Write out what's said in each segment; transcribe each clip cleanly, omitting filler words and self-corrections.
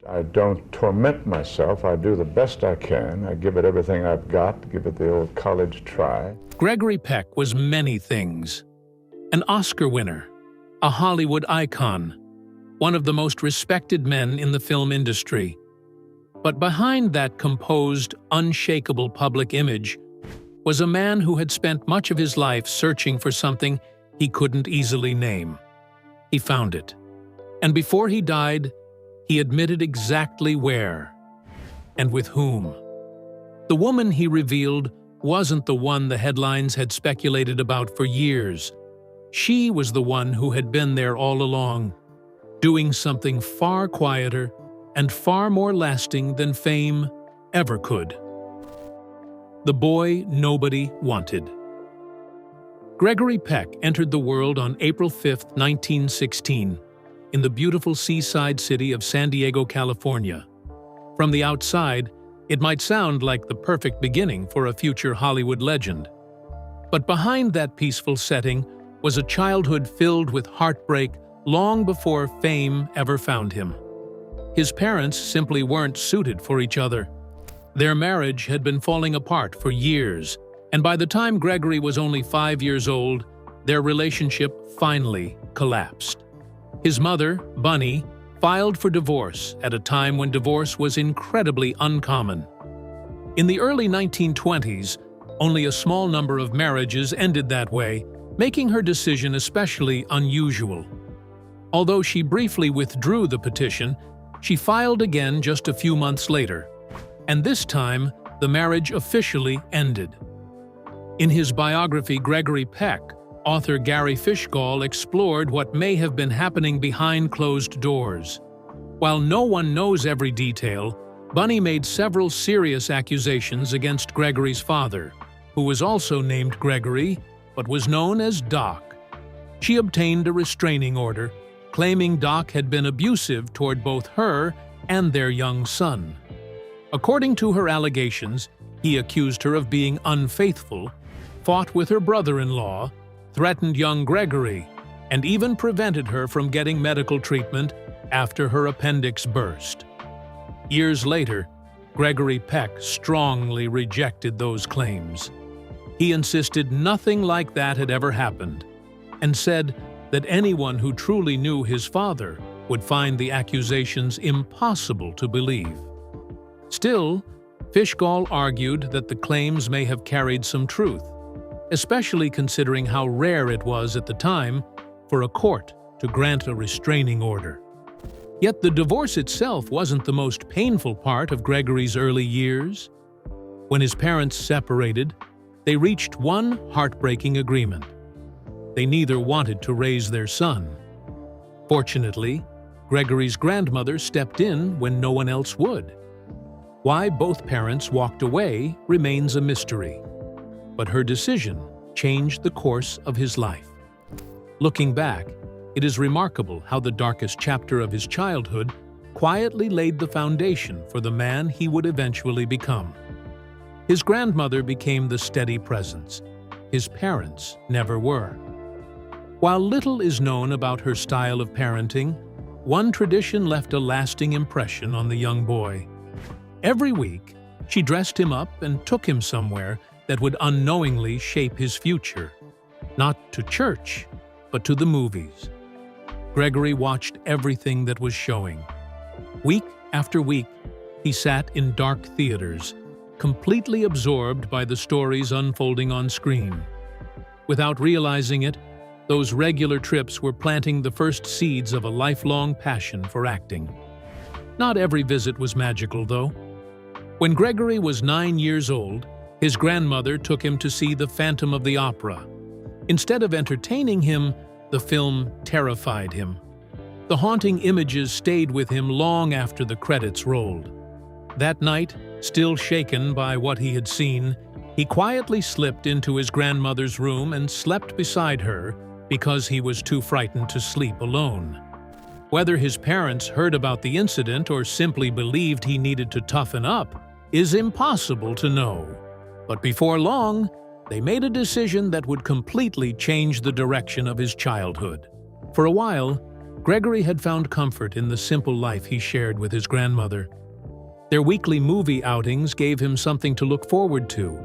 I don't torment myself. I do the best I can. I give it everything I've got, give it the old college try. Gregory Peck was many things. An Oscar winner, a Hollywood icon, one of the most respected men in the film industry. But behind that composed, unshakable public image was a man who had spent much of his life searching for something he couldn't easily name. He found it. And before he died, he admitted exactly where and with whom. The woman he revealed wasn't the one the headlines had speculated about for years. She was the one who had been there all along, doing something far quieter and far more lasting than fame ever could. The boy nobody wanted. Gregory Peck entered the world on April 5, 1916, in the beautiful seaside city of San Diego, California. From the outside, it might sound like the perfect beginning for a future Hollywood legend. But behind that peaceful setting was a childhood filled with heartbreak long before fame ever found him. His parents simply weren't suited for each other. Their marriage had been falling apart for years, and by the time Gregory was only 5 years old, their relationship finally collapsed. His mother, Bunny, filed for divorce at a time when divorce was incredibly uncommon. In the early 1920s, only a small number of marriages ended that way, making her decision especially unusual. Although she briefly withdrew the petition, she filed again just a few months later, and this time the marriage officially ended. In his biography, Gregory Peck, author Gary Fishgall explored what may have been happening behind closed doors. While no one knows every detail, Bunny made several serious accusations against Gregory's father, who was also named Gregory, but was known as Doc. She obtained a restraining order, claiming Doc had been abusive toward both her and their young son. According to her allegations, he accused her of being unfaithful, fought with her brother-in-law, threatened young Gregory, and even prevented her from getting medical treatment after her appendix burst. Years later, Gregory Peck strongly rejected those claims. He insisted nothing like that had ever happened, and said that anyone who truly knew his father would find the accusations impossible to believe. Still, Fishgall argued that the claims may have carried some truth, especially considering how rare it was at the time for a court to grant a restraining order. Yet the divorce itself wasn't the most painful part of Gregory's early years. When his parents separated, they reached one heartbreaking agreement. They neither wanted to raise their son. Fortunately, Gregory's grandmother stepped in when no one else would. Why both parents walked away remains a mystery, but her decision changed the course of his life. Looking back, it is remarkable how the darkest chapter of his childhood quietly laid the foundation for the man he would eventually become. His grandmother became the steady presence. His parents never were. While little is known about her style of parenting, one tradition left a lasting impression on the young boy. Every week, she dressed him up and took him somewhere that would unknowingly shape his future. Not to church, but to the movies. Gregory watched everything that was showing. Week after week, he sat in dark theaters, completely absorbed by the stories unfolding on screen. Without realizing it, those regular trips were planting the first seeds of a lifelong passion for acting. Not every visit was magical, though. When Gregory was 9 years old, his grandmother took him to see The Phantom of the Opera. Instead of entertaining him, the film terrified him. The haunting images stayed with him long after the credits rolled. That night, still shaken by what he had seen, he quietly slipped into his grandmother's room and slept beside her because he was too frightened to sleep alone. Whether his parents heard about the incident or simply believed he needed to toughen up is impossible to know. But before long, they made a decision that would completely change the direction of his childhood. For a while, Gregory had found comfort in the simple life he shared with his grandmother. Their weekly movie outings gave him something to look forward to,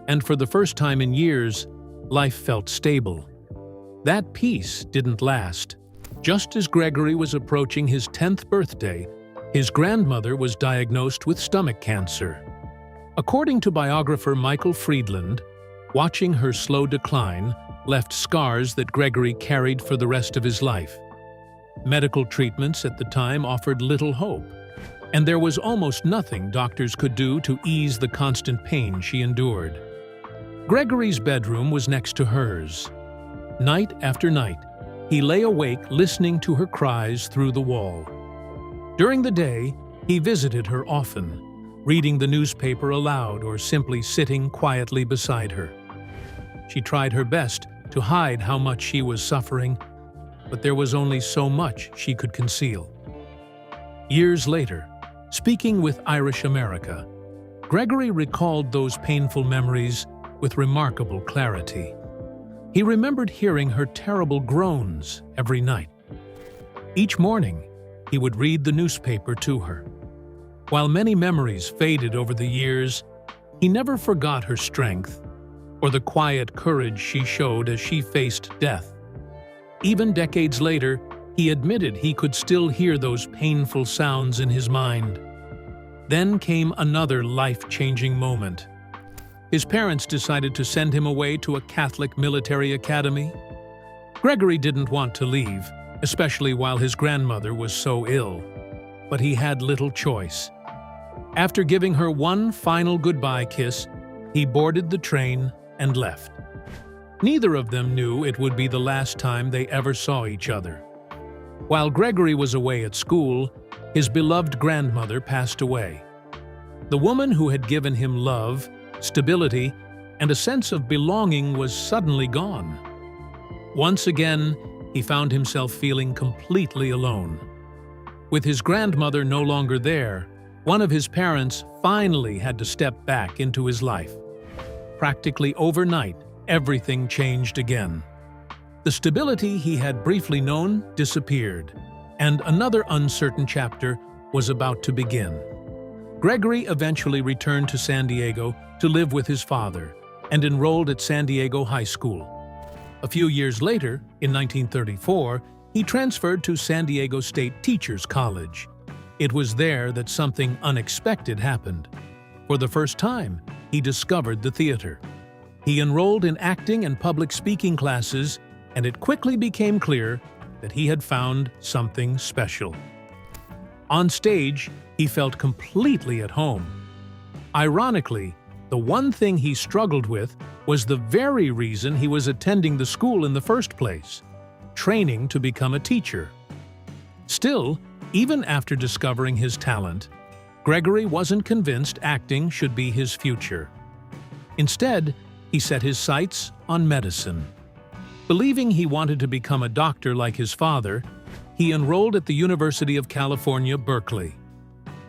and for the first time in years, life felt stable. That peace didn't last. Just as Gregory was approaching his 10th birthday, his grandmother was diagnosed with stomach cancer. According to biographer Michael Friedland, watching her slow decline left scars that Gregory carried for the rest of his life. Medical treatments at the time offered little hope, and there was almost nothing doctors could do to ease the constant pain she endured. Gregory's bedroom was next to hers. Night after night, he lay awake listening to her cries through the wall. During the day, he visited her often, reading the newspaper aloud or simply sitting quietly beside her. She tried her best to hide how much she was suffering, but there was only so much she could conceal. Years later, speaking with Irish America, Gregory recalled those painful memories with remarkable clarity. He remembered hearing her terrible groans every night. Each morning, he would read the newspaper to her. While many memories faded over the years, he never forgot her strength or the quiet courage she showed as she faced death. Even decades later, he admitted he could still hear those painful sounds in his mind. Then came another life-changing moment. His parents decided to send him away to a Catholic military academy. Gregory didn't want to leave, especially while his grandmother was so ill, but he had little choice. After giving her one final goodbye kiss, he boarded the train and left. Neither of them knew it would be the last time they ever saw each other. While Gregory was away at school, his beloved grandmother passed away. The woman who had given him love, stability, and a sense of belonging was suddenly gone. Once again, he found himself feeling completely alone. With his grandmother no longer there, one of his parents finally had to step back into his life. Practically overnight, everything changed again. The stability he had briefly known disappeared, and another uncertain chapter was about to begin. Gregory eventually returned to San Diego to live with his father and enrolled at San Diego High School. A few years later, in 1934, he transferred to San Diego State Teachers College. It was there that something unexpected happened. For the first time, he discovered the theater. He enrolled in acting and public speaking classes, and it quickly became clear that he had found something special. On stage, he felt completely at home. Ironically, the one thing he struggled with was the very reason he was attending the school in the first place: training to become a teacher. Still, even after discovering his talent, Gregory wasn't convinced acting should be his future. Instead, he set his sights on medicine. Believing he wanted to become a doctor like his father, he enrolled at the University of California, Berkeley.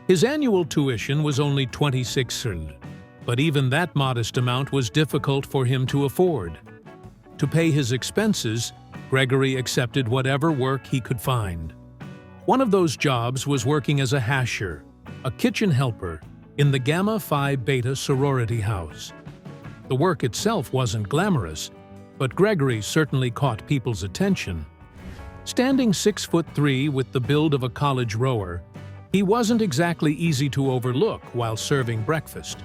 His annual tuition was only 26 cents, but even that modest amount was difficult for him to afford. To pay his expenses, Gregory accepted whatever work he could find. One of those jobs was working as a hasher, a kitchen helper, in the Gamma Phi Beta sorority house. The work itself wasn't glamorous, but Gregory certainly caught people's attention. Standing 6'3" with the build of a college rower, he wasn't exactly easy to overlook while serving breakfast.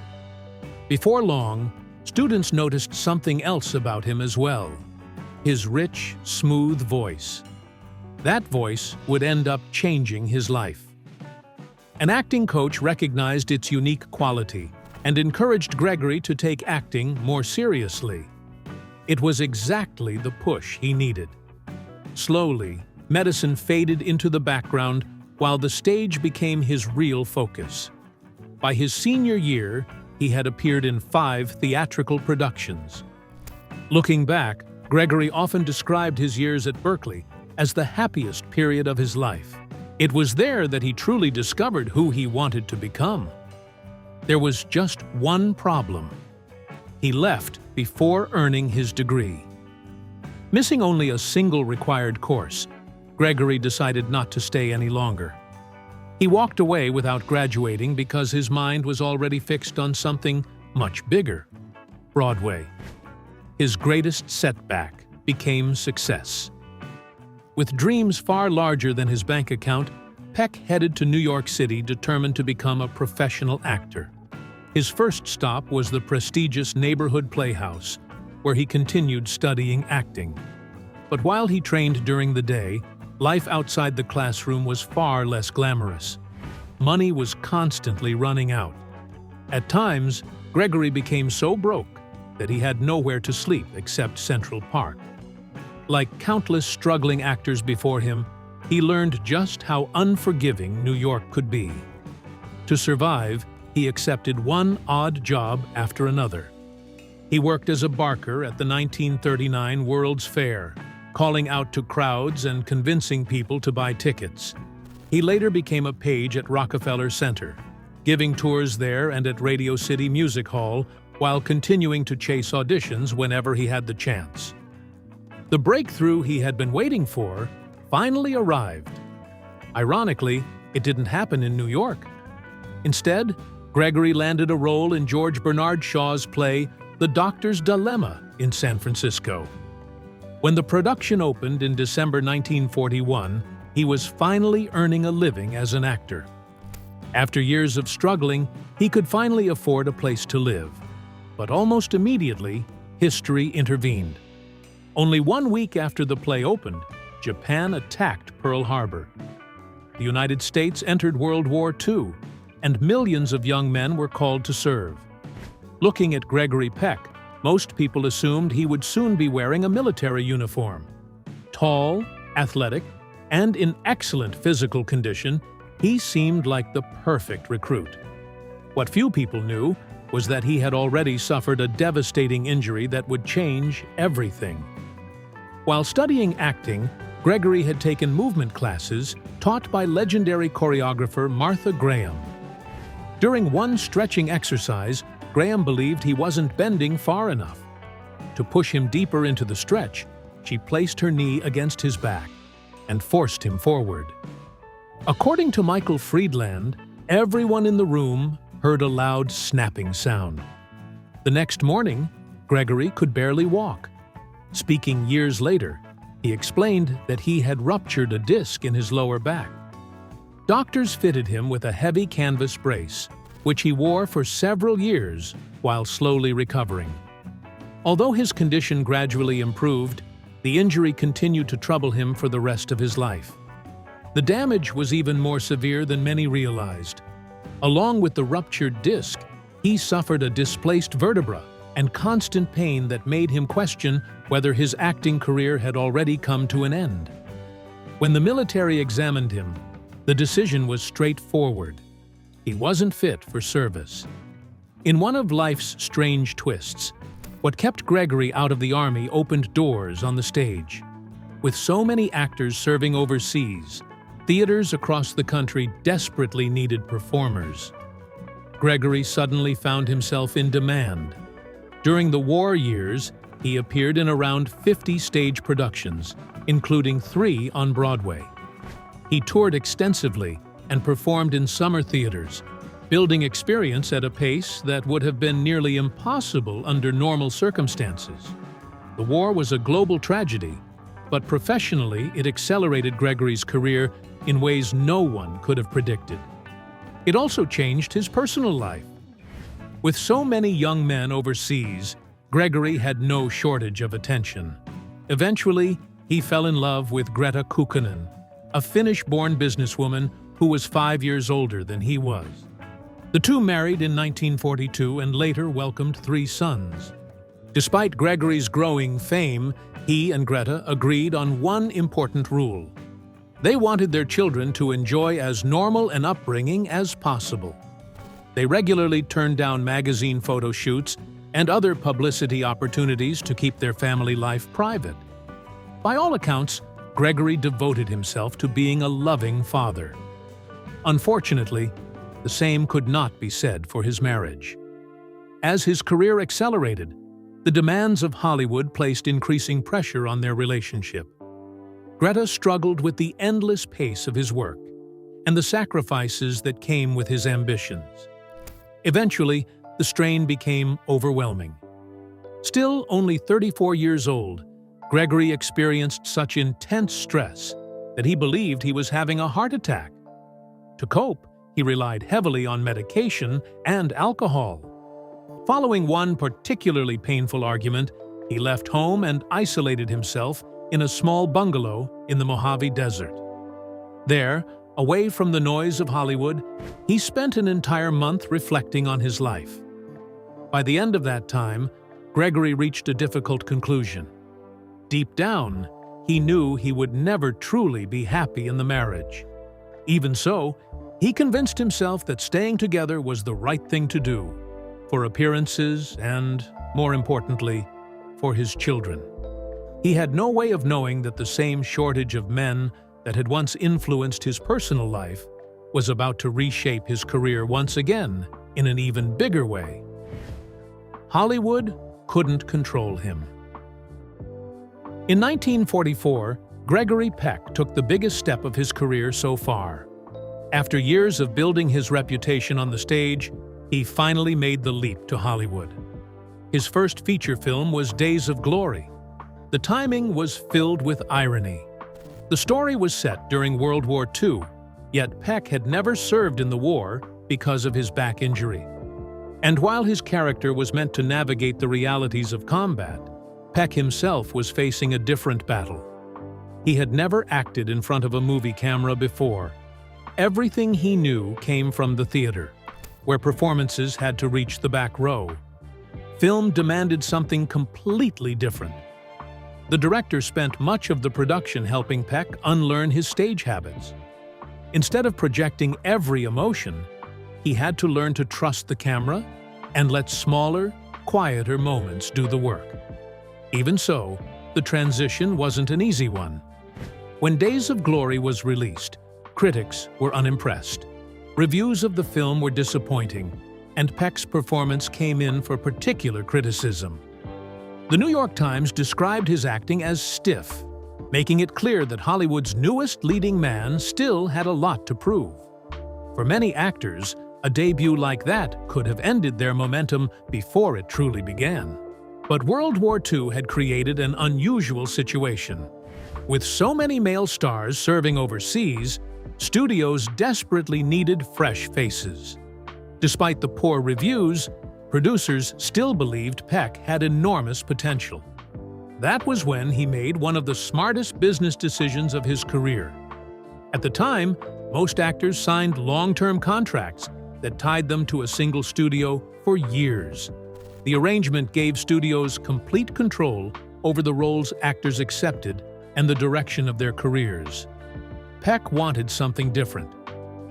Before long, students noticed something else about him as well: his rich, smooth voice. That voice would end up changing his life. An acting coach recognized its unique quality and encouraged Gregory to take acting more seriously. It was exactly the push he needed. Slowly, medicine faded into the background while the stage became his real focus. By his senior year, he had appeared in 5 theatrical productions. Looking back, Gregory often described his years at Berkeley as the happiest period of his life. It was there that he truly discovered who he wanted to become. There was just one problem. He left before earning his degree. Missing only a single required course, Gregory decided not to stay any longer. He walked away without graduating because his mind was already fixed on something much bigger: Broadway. His greatest setback became success. With dreams far larger than his bank account, Peck headed to New York City determined to become a professional actor. His first stop was the prestigious neighborhood playhouse, where he continued studying acting. But while he trained during the day, life outside the classroom was far less glamorous. Money was constantly running out. At times, Gregory became so broke that he had nowhere to sleep except Central Park. Like countless struggling actors before him, he learned just how unforgiving New York could be. To survive, he accepted one odd job after another. He worked as a barker at the 1939 World's Fair, calling out to crowds and convincing people to buy tickets. He later became a page at Rockefeller Center, giving tours there and at Radio City Music Hall while continuing to chase auditions whenever he had the chance. The breakthrough he had been waiting for finally arrived. Ironically, it didn't happen in New York. Instead, Gregory landed a role in George Bernard Shaw's play The Doctor's Dilemma in San Francisco. When the production opened in December 1941, he was finally earning a living as an actor. After years of struggling, he could finally afford a place to live. But almost immediately, history intervened. Only 1 week after the play opened, Japan attacked Pearl Harbor. The United States entered World War II, and millions of young men were called to serve. Looking at Gregory Peck, most people assumed he would soon be wearing a military uniform. Tall, athletic, and in excellent physical condition, he seemed like the perfect recruit. What few people knew was that he had already suffered a devastating injury that would change everything. While studying acting, Gregory had taken movement classes taught by legendary choreographer Martha Graham. During one stretching exercise, Graham believed he wasn't bending far enough. To push him deeper into the stretch, she placed her knee against his back and forced him forward. According to Michael Friedland, everyone in the room heard a loud snapping sound. The next morning, Gregory could barely walk. Speaking years later, he explained that he had ruptured a disc in his lower back. Doctors fitted him with a heavy canvas brace, which he wore for several years while slowly recovering. Although his condition gradually improved, the injury continued to trouble him for the rest of his life. The damage was even more severe than many realized. Along with the ruptured disc, he suffered a displaced vertebra and constant pain that made him question whether his acting career had already come to an end. When the military examined him, the decision was straightforward. He wasn't fit for service. In one of life's strange twists, what kept Gregory out of the army opened doors on the stage. With so many actors serving overseas, theaters across the country desperately needed performers. Gregory suddenly found himself in demand. During the war years, he appeared in around 50 stage productions, including 3 on Broadway. He toured extensively and performed in summer theaters, building experience at a pace that would have been nearly impossible under normal circumstances. The war was a global tragedy, but professionally it accelerated Gregory's career in ways no one could have predicted. It also changed his personal life. With so many young men overseas, Gregory had no shortage of attention. Eventually, he fell in love with Greta Kukkonen, a Finnish-born businesswoman who was 5 years older than he was. The two married in 1942 and later welcomed 3 sons. Despite Gregory's growing fame, he and Greta agreed on one important rule. They wanted their children to enjoy as normal an upbringing as possible. They regularly turned down magazine photo shoots and other publicity opportunities to keep their family life private. By all accounts, Gregory devoted himself to being a loving father. Unfortunately, the same could not be said for his marriage. As his career accelerated, the demands of Hollywood placed increasing pressure on their relationship. Greta struggled with the endless pace of his work and the sacrifices that came with his ambitions. Eventually, the strain became overwhelming. Still only 34 years old, Gregory experienced such intense stress that he believed he was having a heart attack. To cope, he relied heavily on medication and alcohol. Following one particularly painful argument, he left home and isolated himself in a small bungalow in the Mojave Desert. There, away from the noise of Hollywood, he spent an entire month reflecting on his life. By the end of that time, Gregory reached a difficult conclusion. Deep down, he knew he would never truly be happy in the marriage. Even so, he convinced himself that staying together was the right thing to do, for appearances and, more importantly, for his children. He had no way of knowing that the same shortage of men that had once influenced his personal life was about to reshape his career once again in an even bigger way. Hollywood couldn't control him. In 1944, Gregory Peck took the biggest step of his career so far. After years of building his reputation on the stage, he finally made the leap to Hollywood. His first feature film was Days of Glory. The timing was filled with irony. The story was set during World War II, yet Peck had never served in the war because of his back injury. And while his character was meant to navigate the realities of combat, Peck himself was facing a different battle. He had never acted in front of a movie camera before. Everything he knew came from the theater, where performances had to reach the back row. Film demanded something completely different. The director spent much of the production helping Peck unlearn his stage habits. Instead of projecting every emotion, he had to learn to trust the camera and let smaller, quieter moments do the work. Even so, the transition wasn't an easy one. When Days of Glory was released, critics were unimpressed. Reviews of the film were disappointing, and Peck's performance came in for particular criticism. The New York Times described his acting as stiff, making it clear that Hollywood's newest leading man still had a lot to prove. For many actors, a debut like that could have ended their momentum before it truly began. But World War II had created an unusual situation. With so many male stars serving overseas, studios desperately needed fresh faces. Despite the poor reviews, producers still believed Peck had enormous potential. That was when he made one of the smartest business decisions of his career. At the time, most actors signed long-term contracts that tied them to a single studio for years. The arrangement gave studios complete control over the roles actors accepted and the direction of their careers. Peck wanted something different.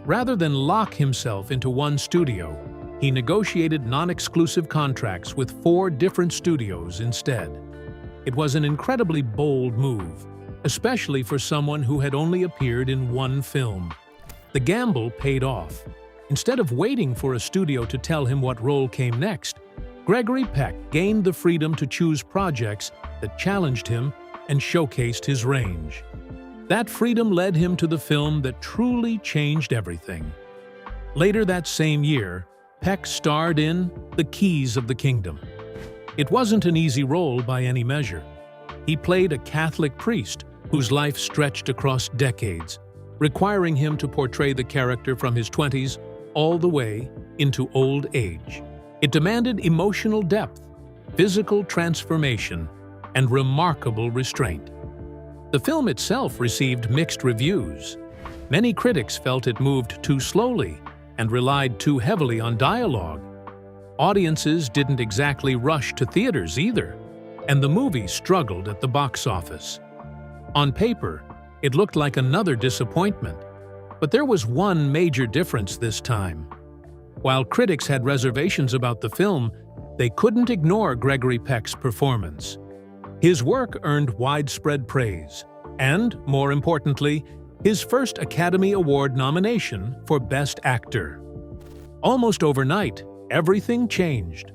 Rather than lock himself into one studio, he negotiated non-exclusive contracts with 4 different studios instead. It was an incredibly bold move, especially for someone who had only appeared in one film. The gamble paid off. Instead of waiting for a studio to tell him what role came next, Gregory Peck gained the freedom to choose projects that challenged him and showcased his range. That freedom led him to the film that truly changed everything. Later that same year, Peck starred in The Keys of the Kingdom. It wasn't an easy role by any measure. He played a Catholic priest whose life stretched across decades, requiring him to portray the character from his 20s all the way into old age. It demanded emotional depth, physical transformation, and remarkable restraint. The film itself received mixed reviews. Many critics felt it moved too slowly and relied too heavily on dialogue. Audiences didn't exactly rush to theaters either, and the movie struggled at the box office. On paper, it looked like another disappointment, but there was one major difference this time. While critics had reservations about the film, they couldn't ignore Gregory Peck's performance. His work earned widespread praise, and, more importantly, his first Academy Award nomination for Best Actor. Almost overnight, everything changed.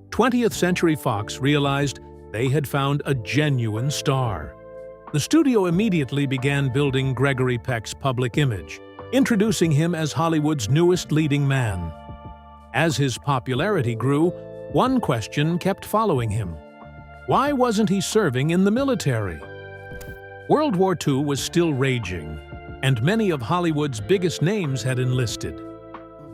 20th Century Fox realized they had found a genuine star. The studio immediately began building Gregory Peck's public image, introducing him as Hollywood's newest leading man. As his popularity grew, one question kept following him. Why wasn't he serving in the military? World War II was still raging, and many of Hollywood's biggest names had enlisted.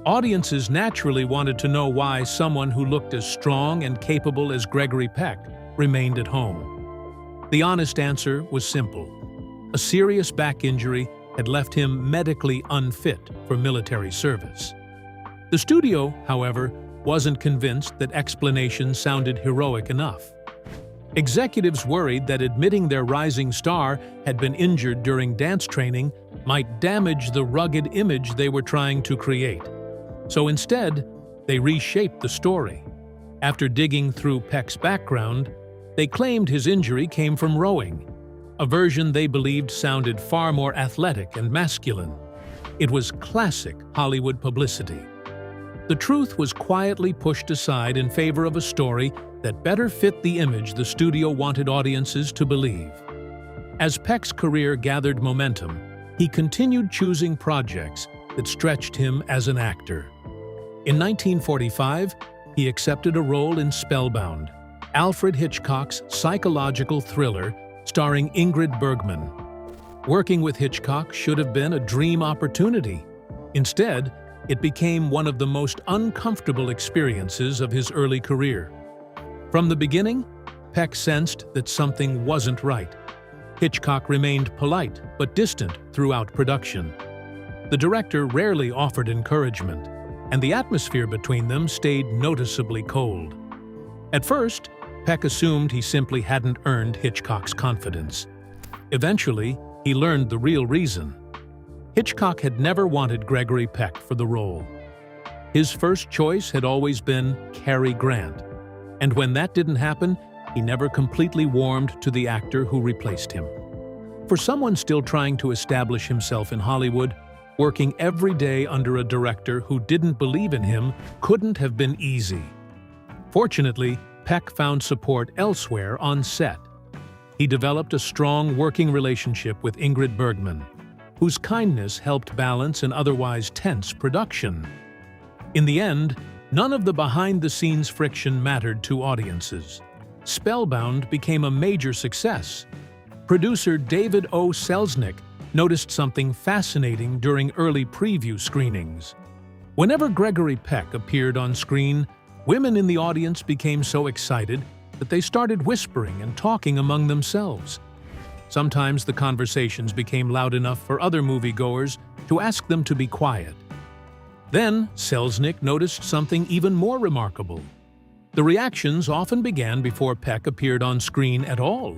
Audiences naturally wanted to know why someone who looked as strong and capable as Gregory Peck remained at home. The honest answer was simple. A serious back injury had left him medically unfit for military service. The studio, however, wasn't convinced that explanation sounded heroic enough. Executives worried that admitting their rising star had been injured during dance training might damage the rugged image they were trying to create. So instead, they reshaped the story. After digging through Peck's background, they claimed his injury came from rowing, a version they believed sounded far more athletic and masculine. It was classic Hollywood publicity. The truth was quietly pushed aside in favor of a story that better fit the image the studio wanted audiences to believe. As Peck's career gathered momentum, he continued choosing projects that stretched him as an actor. In 1945, he accepted a role in Spellbound, Alfred Hitchcock's psychological thriller starring Ingrid Bergman. Working with Hitchcock should have been a dream opportunity. Instead, it became one of the most uncomfortable experiences of his early career. From the beginning, Peck sensed that something wasn't right. Hitchcock remained polite but distant throughout production. The director rarely offered encouragement, and the atmosphere between them stayed noticeably cold. At first, Peck assumed he simply hadn't earned Hitchcock's confidence. Eventually, he learned the real reason. Hitchcock had never wanted Gregory Peck for the role. His first choice had always been Cary Grant, and when that didn't happen, he never completely warmed to the actor who replaced him. For someone still trying to establish himself in Hollywood, working every day under a director who didn't believe in him couldn't have been easy. Fortunately, Peck found support elsewhere on set. He developed a strong working relationship with Ingrid Bergman, whose kindness helped balance an otherwise tense production. In the end, none of the behind-the-scenes friction mattered to audiences. Spellbound became a major success. Producer David O. Selznick noticed something fascinating during early preview screenings. Whenever Gregory Peck appeared on screen, women in the audience became so excited that they started whispering and talking among themselves. Sometimes the conversations became loud enough for other moviegoers to ask them to be quiet. Then, Selznick noticed something even more remarkable. The reactions often began before Peck appeared on screen at all.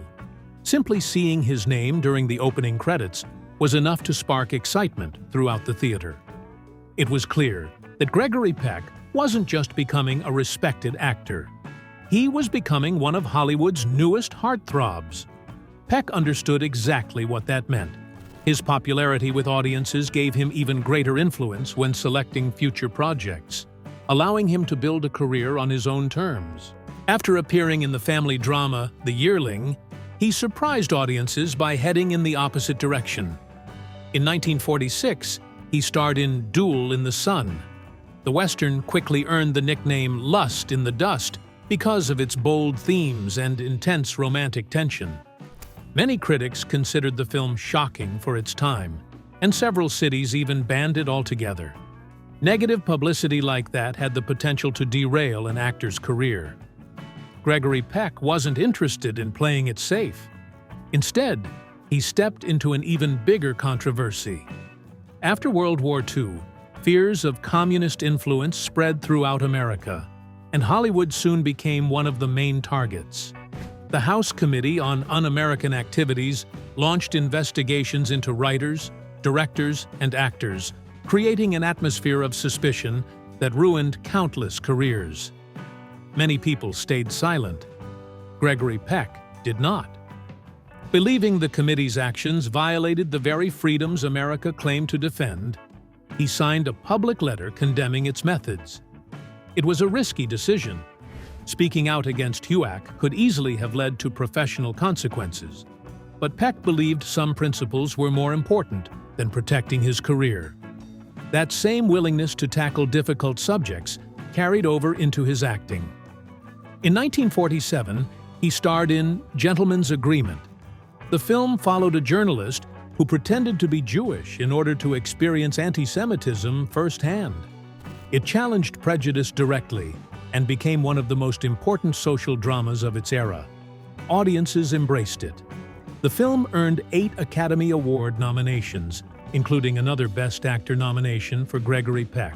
Simply seeing his name during the opening credits was enough to spark excitement throughout the theater. It was clear that Gregory Peck wasn't just becoming a respected actor. He was becoming one of Hollywood's newest heartthrobs. Peck understood exactly what that meant. His popularity with audiences gave him even greater influence when selecting future projects, allowing him to build a career on his own terms. After appearing in the family drama The Yearling, he surprised audiences by heading in the opposite direction. In 1946, he starred in Duel in the Sun. The Western quickly earned the nickname Lust in the Dust because of its bold themes and intense romantic tension. Many critics considered the film shocking for its time, and several cities even banned it altogether. Negative publicity like that had the potential to derail an actor's career. Gregory Peck wasn't interested in playing it safe. Instead, he stepped into an even bigger controversy. After World War II, fears of communist influence spread throughout America, and Hollywood soon became one of the main targets. The House Committee on Un-American Activities launched investigations into writers, directors, and actors, creating an atmosphere of suspicion that ruined countless careers. Many people stayed silent. Gregory Peck did not. Believing the committee's actions violated the very freedoms America claimed to defend, he signed a public letter condemning its methods. It was a risky decision. Speaking out against HUAC could easily have led to professional consequences. but Peck believed some principles were more important than protecting his career. That same willingness to tackle difficult subjects carried over into his acting. In 1947, he starred in Gentleman's Agreement. The film followed a journalist who pretended to be Jewish in order to experience anti-Semitism firsthand. It challenged prejudice directly and became one of the most important social dramas of its era. Audiences embraced it. The film earned 8 Academy Award nominations, including another Best Actor nomination for Gregory Peck.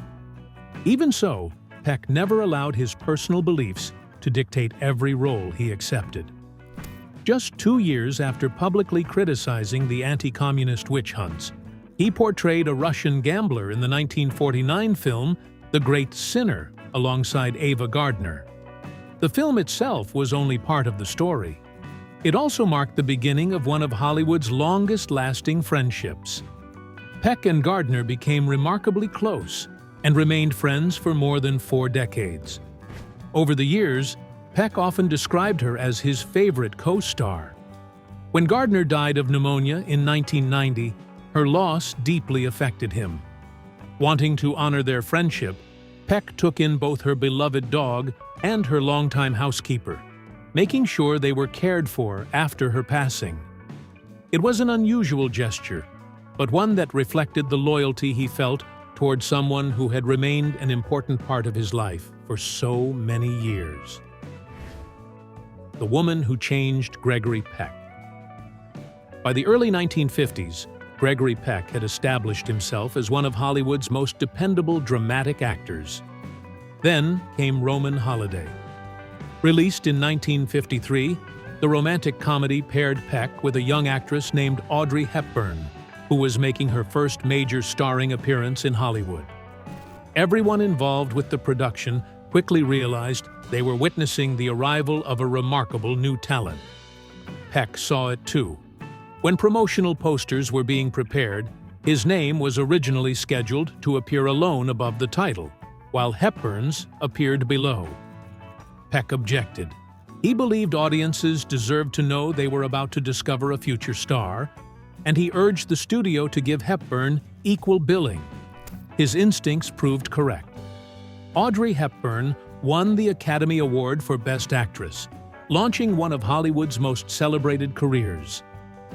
Even so, Peck never allowed his personal beliefs to dictate every role he accepted. Just 2 years after publicly criticizing the anti-communist witch hunts, he portrayed a Russian gambler in the 1949 film The Great Sinner alongside Ava Gardner. The film itself was only part of the story. It also marked the beginning of one of Hollywood's longest-lasting friendships. Peck and Gardner became remarkably close and remained friends for more than 4 decades. Over the years, Peck often described her as his favorite co-star. When Gardner died of pneumonia in 1990, her loss deeply affected him. Wanting to honor their friendship, Peck took in both her beloved dog and her longtime housekeeper, making sure they were cared for after her passing. It was an unusual gesture, but one that reflected the loyalty he felt toward someone who had remained an important part of his life for so many years. The woman who changed Gregory Peck. By the early 1950s, Gregory Peck had established himself as one of Hollywood's most dependable dramatic actors. Then came Roman Holiday. Released in 1953, the romantic comedy paired Peck with a young actress named Audrey Hepburn, who was making her first major starring appearance in Hollywood. Everyone involved with the production quickly realized they were witnessing the arrival of a remarkable new talent. Peck saw it too. When promotional posters were being prepared, his name was originally scheduled to appear alone above the title, while Hepburn's appeared below. Peck objected. He believed audiences deserved to know they were about to discover a future star, and he urged the studio to give Hepburn equal billing. His instincts proved correct. Audrey Hepburn won the Academy Award for Best Actress, launching one of Hollywood's most celebrated careers.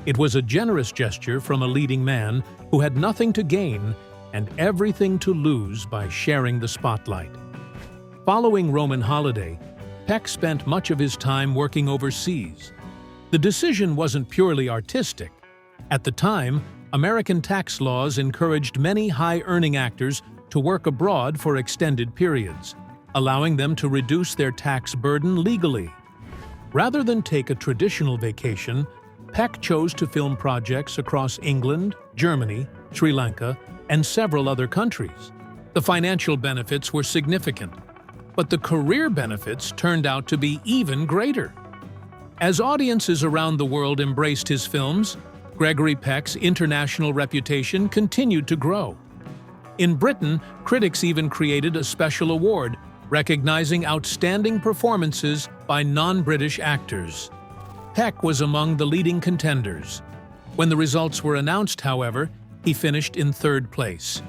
It was a generous gesture from a leading man who had nothing to gain and everything to lose by sharing the spotlight. Following Roman Holiday, Peck spent much of his time working overseas. The decision wasn't purely artistic. At the time, American tax laws encouraged many high-earning actors to work abroad for extended periods, allowing them to reduce their tax burden legally. Rather than take a traditional vacation, Peck chose to film projects across England, Germany, Sri Lanka, and several other countries. The financial benefits were significant, but the career benefits turned out to be even greater. As audiences around the world embraced his films, Gregory Peck's international reputation continued to grow. In Britain, critics even created a special award recognizing outstanding performances by non-British actors. Peck was among the leading contenders. When the results were announced, however, he finished in 3rd place.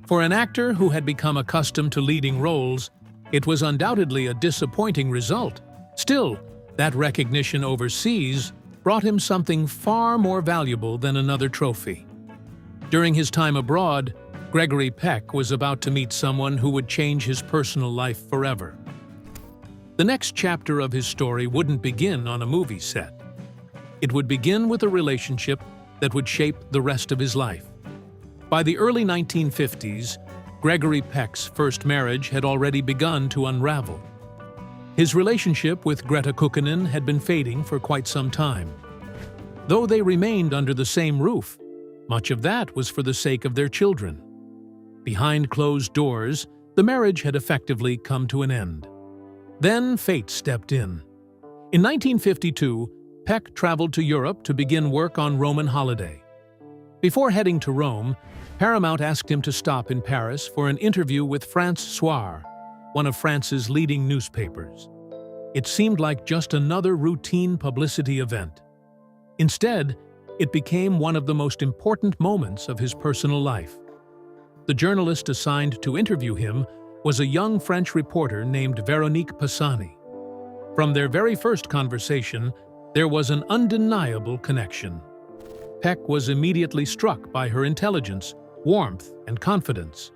For an actor who had become accustomed to leading roles, it was undoubtedly a disappointing result. Still, that recognition overseas brought him something far more valuable than another trophy. During his time abroad, Gregory Peck was about to meet someone who would change his personal life forever. The next chapter of his story wouldn't begin on a movie set. It would begin with a relationship that would shape the rest of his life. By the early 1950s, Gregory Peck's first marriage had already begun to unravel. His relationship with Greta Kukkonen had been fading for quite some time. Though they remained under the same roof, much of that was for the sake of their children. Behind closed doors, the marriage had effectively come to an end. Then fate stepped in. In 1952, Peck traveled to Europe to begin work on Roman Holiday. Before heading to Rome, Paramount asked him to stop in Paris for an interview with France Soir, one of France's leading newspapers. It seemed like just another routine publicity event. Instead, it became one of the most important moments of his personal life. The journalist assigned to interview him was a young French reporter named Véronique Pisani. From their very first conversation, there was an undeniable connection. Peck was immediately struck by her intelligence, warmth, and confidence.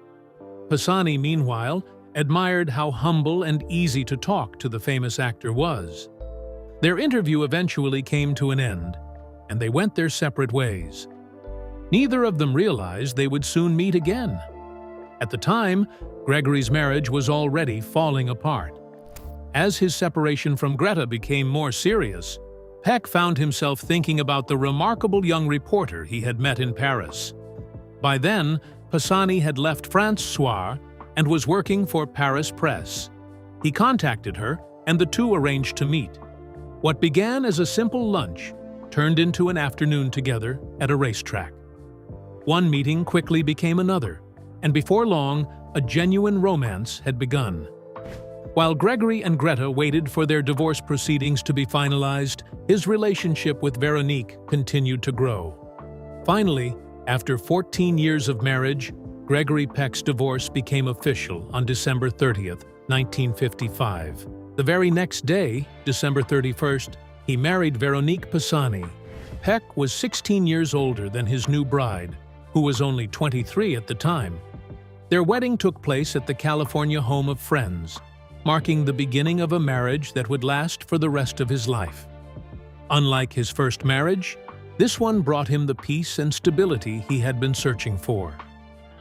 Pisani, meanwhile, admired how humble and easy to talk to the famous actor was. Their interview eventually came to an end, and they went their separate ways. Neither of them realized they would soon meet again. At the time, Gregory's marriage was already falling apart. As his separation from Greta became more serious, Peck found himself thinking about the remarkable young reporter he had met in Paris. By then, Pisani had left François and was working for Paris Press. He contacted her, and the two arranged to meet. What began as a simple lunch turned into an afternoon together at a racetrack. One meeting quickly became another, and before long, a genuine romance had begun. While Gregory and Greta waited for their divorce proceedings to be finalized, his relationship with Véronique continued to grow. Finally, after 14 years of marriage, Gregory Peck's divorce became official on December 30th, 1955. The very next day, December 31st, he married Véronique Pisani. Peck was 16 years older than his new bride, who was only 23 at the time. Their wedding took place at the California home of friends, marking the beginning of a marriage that would last for the rest of his life. Unlike his first marriage, this one brought him the peace and stability he had been searching for.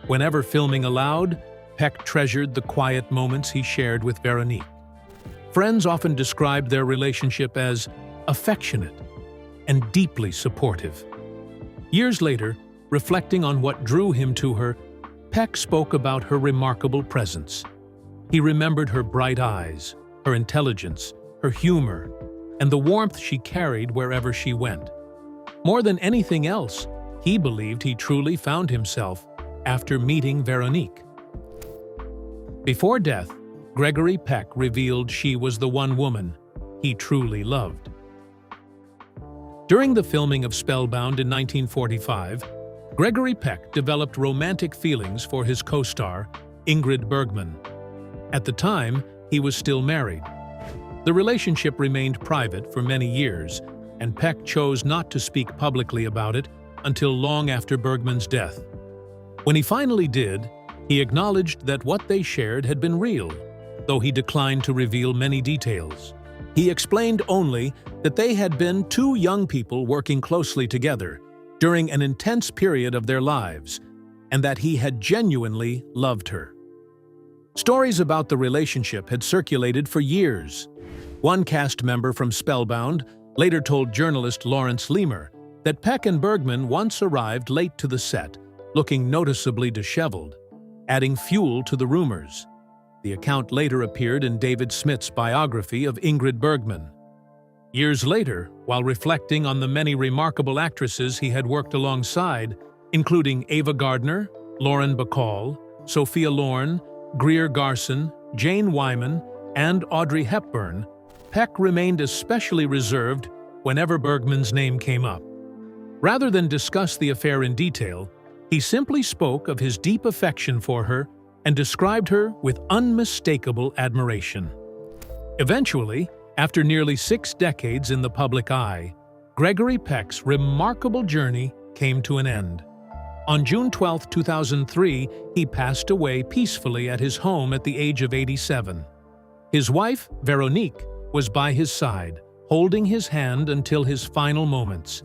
Whenever filming allowed, Peck treasured the quiet moments he shared with Véronique. Friends often described their relationship as affectionate and deeply supportive. Years later, reflecting on what drew him to her, Peck spoke about her remarkable presence. He remembered her bright eyes, her intelligence, her humor, and the warmth she carried wherever she went. More than anything else, he believed he truly found himself after meeting Véronique. Before death, Gregory Peck revealed she was the one woman he truly loved. During the filming of Spellbound in 1945, Gregory Peck developed romantic feelings for his co-star, Ingrid Bergman. At the time, he was still married. The relationship remained private for many years, and Peck chose not to speak publicly about it until long after Bergman's death. When he finally did, he acknowledged that what they shared had been real, though he declined to reveal many details. He explained only that they had been two young people working closely together during an intense period of their lives, and that he had genuinely loved her. Stories about the relationship had circulated for years. One cast member from Spellbound later told journalist Lawrence Leamer that Peck and Bergman once arrived late to the set, looking noticeably disheveled, adding fuel to the rumors. The account later appeared in David Smith's biography of Ingrid Bergman. Years later, while reflecting on the many remarkable actresses he had worked alongside, including Ava Gardner, Lauren Bacall, Sophia Loren, Greer Garson, Jane Wyman, and Audrey Hepburn, Peck remained especially reserved whenever Bergman's name came up. Rather than discuss the affair in detail, he simply spoke of his deep affection for her and described her with unmistakable admiration. Eventually, after nearly 6 decades in the public eye, Gregory Peck's remarkable journey came to an end. On June 12, 2003, he passed away peacefully at his home at the age of 87. His wife, Véronique, was by his side, holding his hand until his final moments.